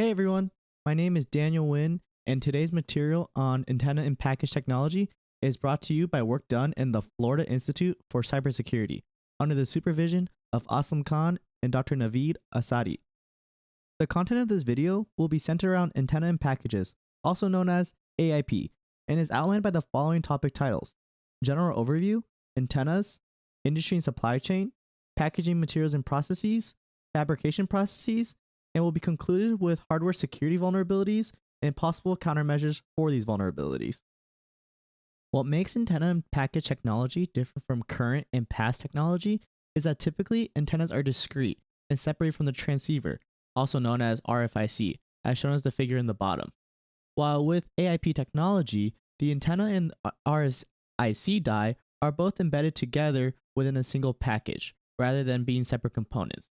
Hey everyone, my name is Daniel Wynn, and today's material on antenna and package technology is brought to you by work done in the Florida Institute for Cybersecurity under the supervision of Aslam Khan and Dr. Naveed Asadi. The content of this video will be centered around antenna and packages, also known as AiP, and is outlined by the following topic titles: General Overview, Antennas, Industry and Supply Chain, Packaging Materials and Processes, Fabrication Processes, and will be concluded with hardware security vulnerabilities and possible countermeasures for these vulnerabilities. What makes antenna and package technology different from current and past technology is that typically antennas are discrete and separated from the transceiver, also known as RFIC, as shown as the figure in the bottom. While with AiP technology, the antenna and RFIC die are both embedded together within a single package, rather than being separate components.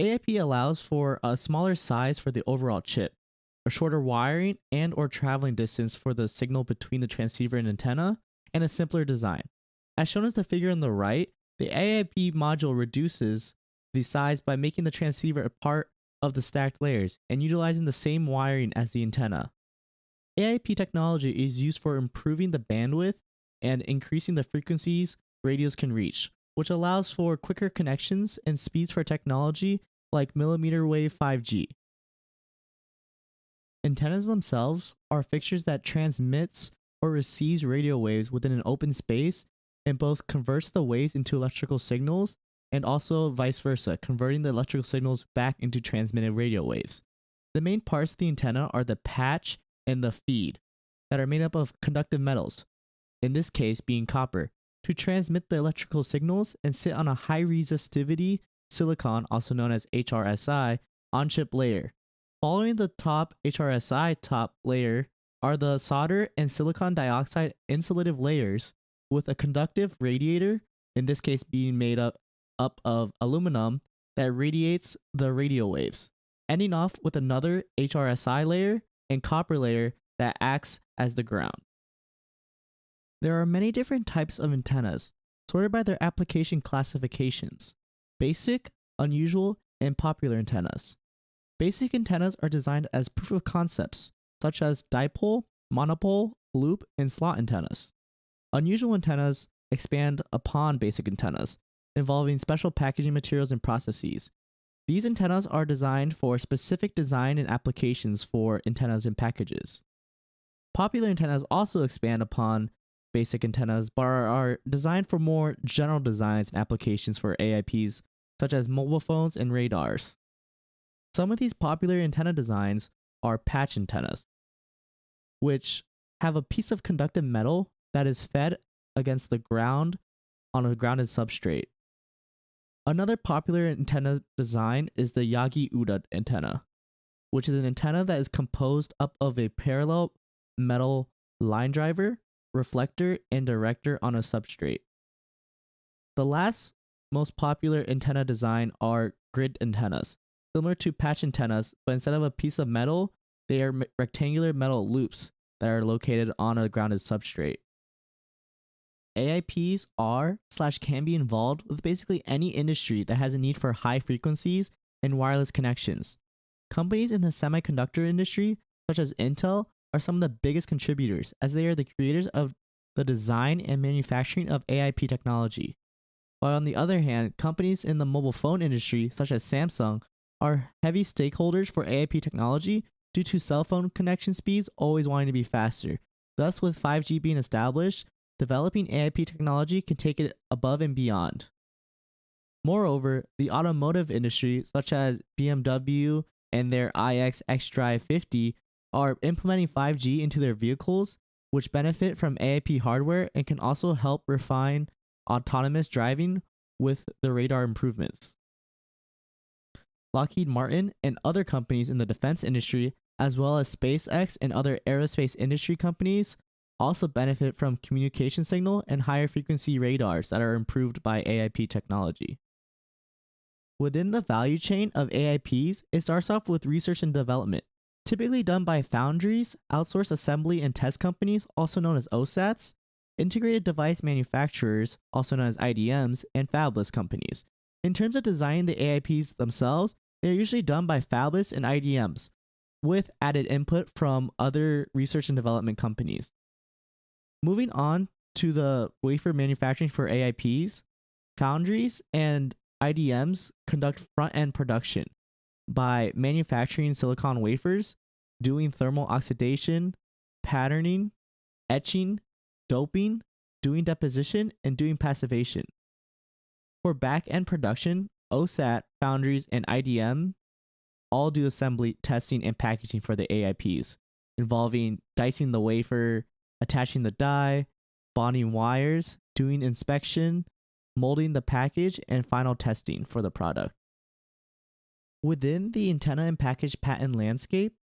AiP allows for a smaller size for the overall chip, a shorter wiring and or traveling distance for the signal between the transceiver and antenna, and a simpler design. As shown as the figure on the right, the AiP module reduces the size by making the transceiver a part of the stacked layers and utilizing the same wiring as the antenna. AiP technology is used for improving the bandwidth and increasing the frequencies radios can reach, which allows for quicker connections and speeds for technology like millimeter wave 5G. Antennas themselves are fixtures that transmits or receives radio waves within an open space and both converts the waves into electrical signals and also vice versa, converting the electrical signals back into transmitted radio waves. The main parts of the antenna are the patch and the feed that are made up of conductive metals, in this case being copper, to transmit the electrical signals and sit on a high resistivity silicon, also known as HRSI, on-chip layer. Following the top HRSI top layer are the solder and silicon dioxide insulative layers with a conductive radiator, in this case being made up of aluminum, that radiates the radio waves, ending off with another HRSI layer and copper layer that acts as the ground. There are many different types of antennas, sorted by their application classifications: basic, unusual, and popular antennas. Basic antennas are designed as proof of concepts, such as dipole, monopole, loop, and slot antennas. Unusual antennas expand upon basic antennas, involving special packaging materials and processes. These antennas are designed for specific design and applications for antennas and packages. Popular antennas also expand upon basic antennas, but are designed for more general designs and applications for AiPs, such as mobile phones and radars. Some of these popular antenna designs are patch antennas, which have a piece of conductive metal that is fed against the ground on a grounded substrate. Another popular antenna design is the Yagi-Uda antenna, which is an antenna that is composed up of a parallel metal line driver, reflector, and director on a substrate. The last most popular antenna design are grid antennas, similar to patch antennas, but instead of a piece of metal, they are rectangular metal loops that are located on a grounded substrate. AiPs are/can be involved with basically any industry that has a need for high frequencies and wireless connections. Companies in the semiconductor industry, such as Intel, are some of the biggest contributors, as they are the creators of the design and manufacturing of AiP technology. While on the other hand, companies in the mobile phone industry, such as Samsung, are heavy stakeholders for AiP technology due to cell phone connection speeds always wanting to be faster. Thus, with 5G being established, developing AiP technology can take it above and beyond. Moreover, the automotive industry, such as BMW and their iX xDrive 50, are implementing 5G into their vehicles, which benefit from AiP hardware and can also help refine autonomous driving with the radar improvements. Lockheed Martin and other companies in the defense industry, as well as SpaceX and other aerospace industry companies, also benefit from communication signal and higher frequency radars that are improved by AiP technology. Within the value chain of AiPs, it starts off with research and development, typically done by foundries, outsourced assembly and test companies, also known as OSATs, integrated device manufacturers, also known as IDMs, and fabless companies. In terms of designing the AiPs themselves, they are usually done by fabless and IDMs, with added input from other research and development companies. Moving on to the wafer manufacturing for AiPs, foundries and IDMs conduct front-end production by manufacturing silicon wafers, doing thermal oxidation, patterning, etching, doping, doing deposition, and doing passivation. For back-end production, OSAT, foundries, and IDM all do assembly, testing, and packaging for the AiPs, involving dicing the wafer, attaching the die, bonding wires, doing inspection, molding the package, and final testing for the product. Within the antenna and package patent landscape,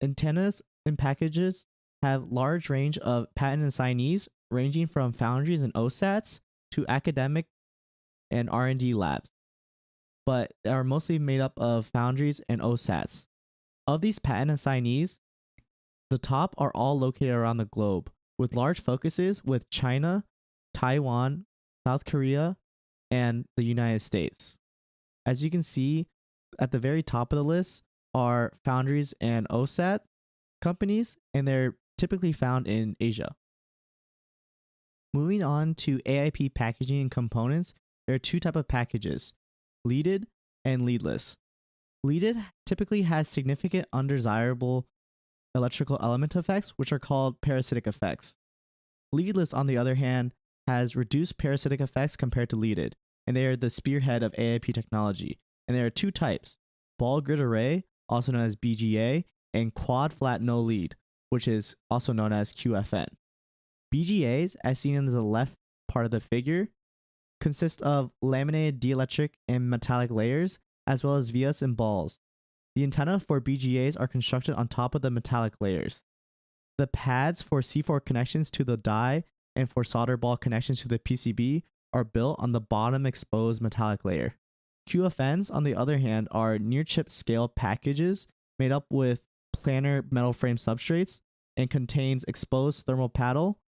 antennas and packages have large range of patent assignees ranging from foundries and OSATs to academic and R&D labs, but are mostly made up of foundries and OSATs. Of these patent assignees, the top are all located around the globe, with large focuses with China, Taiwan, South Korea, and the United States. As you can see, at the very top of the list are foundries and OSAT companies, and they're typically found in Asia. Moving on to AiP Packaging and Components, there are two types of packages, leaded and leadless. Leaded typically has significant undesirable electrical element effects, which are called parasitic effects. Leadless, on the other hand, has reduced parasitic effects compared to leaded, and they are the spearhead of AiP technology. And there are two types, ball grid array, also known as BGA, and quad flat no lead, which is also known as QFN. BGAs, as seen in the left part of the figure, consist of laminated dielectric and metallic layers, as well as vias and balls. The antenna for BGAs are constructed on top of the metallic layers. The pads for C4 connections to the die and for solder ball connections to the PCB are built on the bottom exposed metallic layer. QFNs, on the other hand, are near-chip scale packages made up with planar metal frame substrates and contains exposed thermal paddle,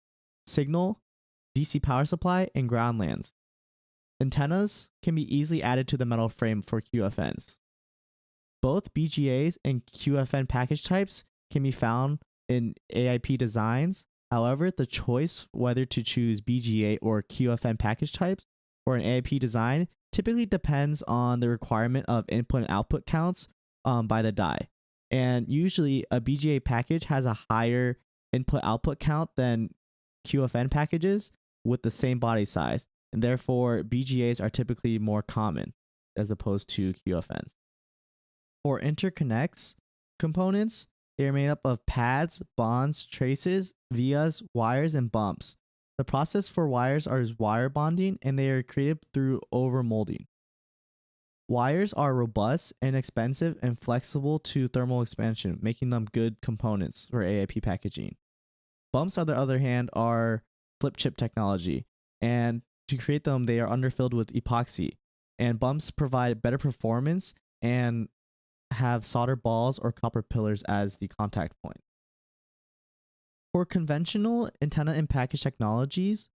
signal, DC power supply, and ground lands. Antennas can be easily added to the metal frame for QFNs. Both BGAs and QFN package types can be found in AiP designs. However, the choice whether to choose BGA or QFN package types for an AiP design typically depends on the requirement of input and output counts by the die. And usually a BGA package has a higher input output count than QFN packages with the same body size, and therefore BGAs are typically more common as opposed to QFNs. For interconnects components, they are made up of pads, bonds, traces, vias, wires, and bumps. The process for wires is wire bonding, and they are created through overmolding. Wires are robust, inexpensive, and flexible to thermal expansion, making them good components for AiP packaging. Bumps, on the other hand, are flip chip technology, and to create them, they are underfilled with epoxy. And bumps provide better performance and have solder balls or copper pillars as the contact point. For conventional antenna and package technologies,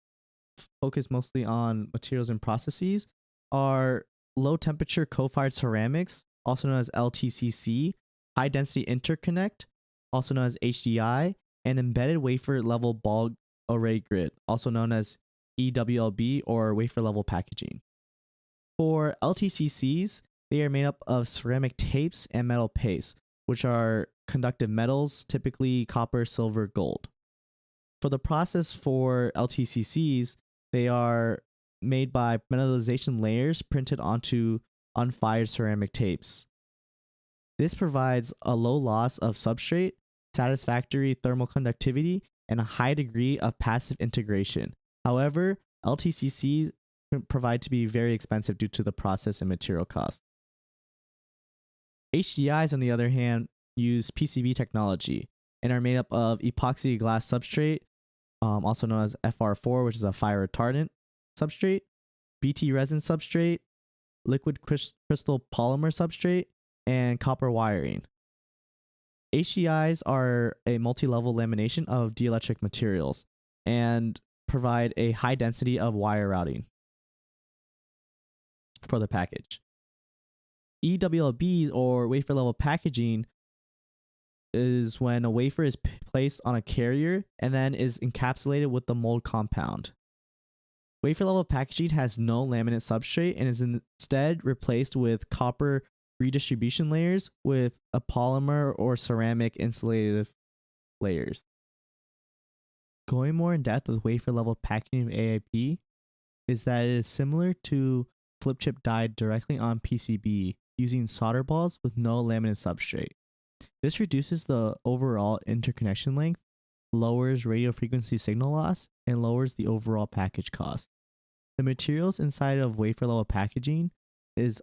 focused mostly on materials and processes, are low temperature co-fired ceramics, also known as LTCC, high density interconnect, also known as HDI, and embedded wafer level ball array grid, also known as EWLB or wafer level packaging. For LTCCs, they are made up of ceramic tapes and metal paste, which are conductive metals, typically copper, silver, gold. For the process for LTCCs, they are made by metallization layers printed onto unfired ceramic tapes. This provides a low loss of substrate, satisfactory thermal conductivity, and a high degree of passive integration. However, LTCCs provide to be very expensive due to the process and material cost. HDIs, on the other hand, use PCB technology and are made up of epoxy glass substrate, also known as FR4, which is a fire retardant substrate, BT resin substrate, liquid crystal polymer substrate, and copper wiring. HDIs are a multi-level lamination of dielectric materials and provide a high density of wire routing for the package. EWLBs, or wafer level packaging, is when a wafer is placed on a carrier and then is encapsulated with the mold compound. Wafer level packaging has no laminate substrate and is instead replaced with copper redistribution layers with a polymer or ceramic insulative layers. Going more in depth with wafer level packaging of AiP is that it is similar to flip chip die directly on PCB using solder balls with no laminate substrate. This reduces the overall interconnection length, lowers radio frequency signal loss, and lowers the overall package cost. The materials inside of wafer level packaging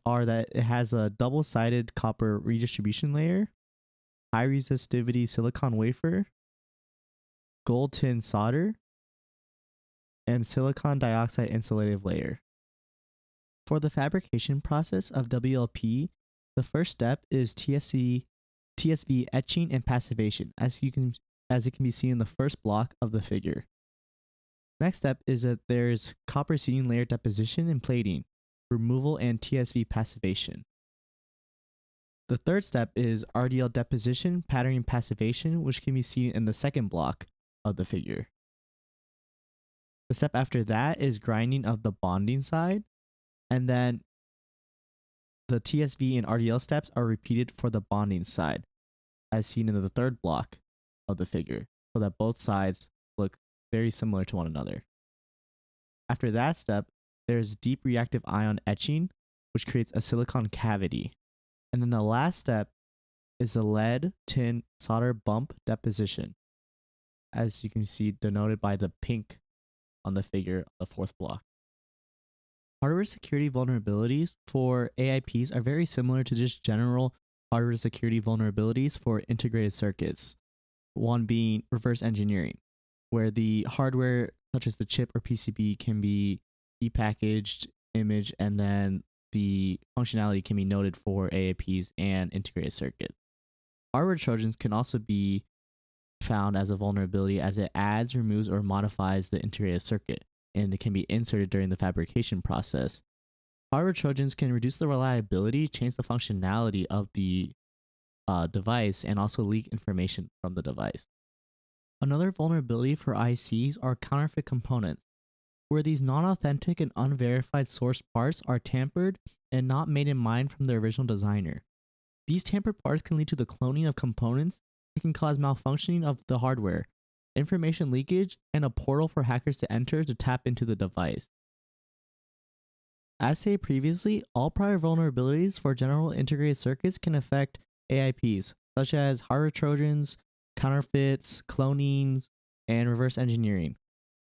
are that it has a double-sided copper redistribution layer, high resistivity silicon wafer, gold tin solder, and silicon dioxide insulative layer. For the fabrication process of WLP, the first step is TSV etching and passivation, as it can be seen in the first block of the figure. Next step is that there's copper seating layer deposition and plating, removal, and TSV passivation. The third step is RDL deposition, patterning, passivation, which can be seen in the second block of the figure. The step after that is grinding of the bonding side, and then the TSV and RDL steps are repeated for the bonding side, as seen in the third block of the figure, so that both sides look very similar to one another. After that step, there's deep reactive ion etching, which creates a silicon cavity. And then the last step is a lead tin solder bump deposition, as you can see denoted by the pink on the figure, the fourth block. Hardware security vulnerabilities for AiPs are very similar to just general hardware security vulnerabilities for integrated circuits, one being reverse engineering, where the hardware such as the chip or PCB can be depackaged, imaged, and then the functionality can be noted for AiPs and integrated circuit. Hardware trojans can also be found as a vulnerability as it adds, removes, or modifies the integrated circuit, and it can be inserted during the fabrication process. Hardware trojans can reduce the reliability, change the functionality of the device, and also leak information from the device. Another vulnerability for ICs are counterfeit components, where these non-authentic and unverified source parts are tampered and not made in mind from the original designer. These tampered parts can lead to the cloning of components that can cause malfunctioning of the hardware, information leakage, and a portal for hackers to enter to tap into the device. As stated previously, all prior vulnerabilities for general integrated circuits can affect AiPs, such as hardware trojans, counterfeits, clonings, and reverse engineering.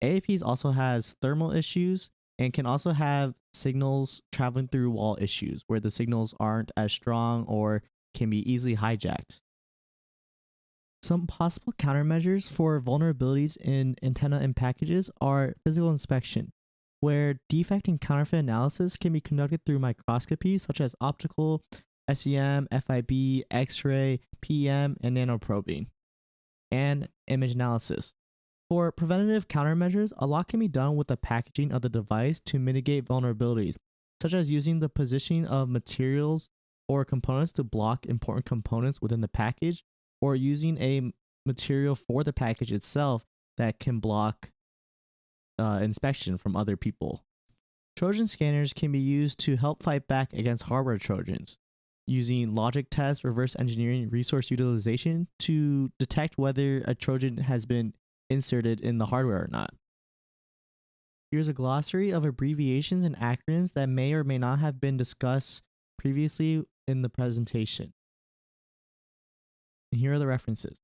AiPs also has thermal issues and can also have signals traveling through wall issues, where the signals aren't as strong or can be easily hijacked. Some possible countermeasures for vulnerabilities in antenna and packages are physical inspection, where defect and counterfeit analysis can be conducted through microscopy such as optical, SEM, FIB, X-ray, PM, and nanoprobing, and image analysis. For preventative countermeasures, a lot can be done with the packaging of the device to mitigate vulnerabilities, such as using the positioning of materials or components to block important components within the package, or using a material for the package itself that can block inspection from other people. Trojan scanners can be used to help fight back against hardware trojans, using logic tests, reverse engineering, resource utilization to detect whether a trojan has been inserted in the hardware or not. Here's a glossary of abbreviations and acronyms that may or may not have been discussed previously in the presentation. And here are the references.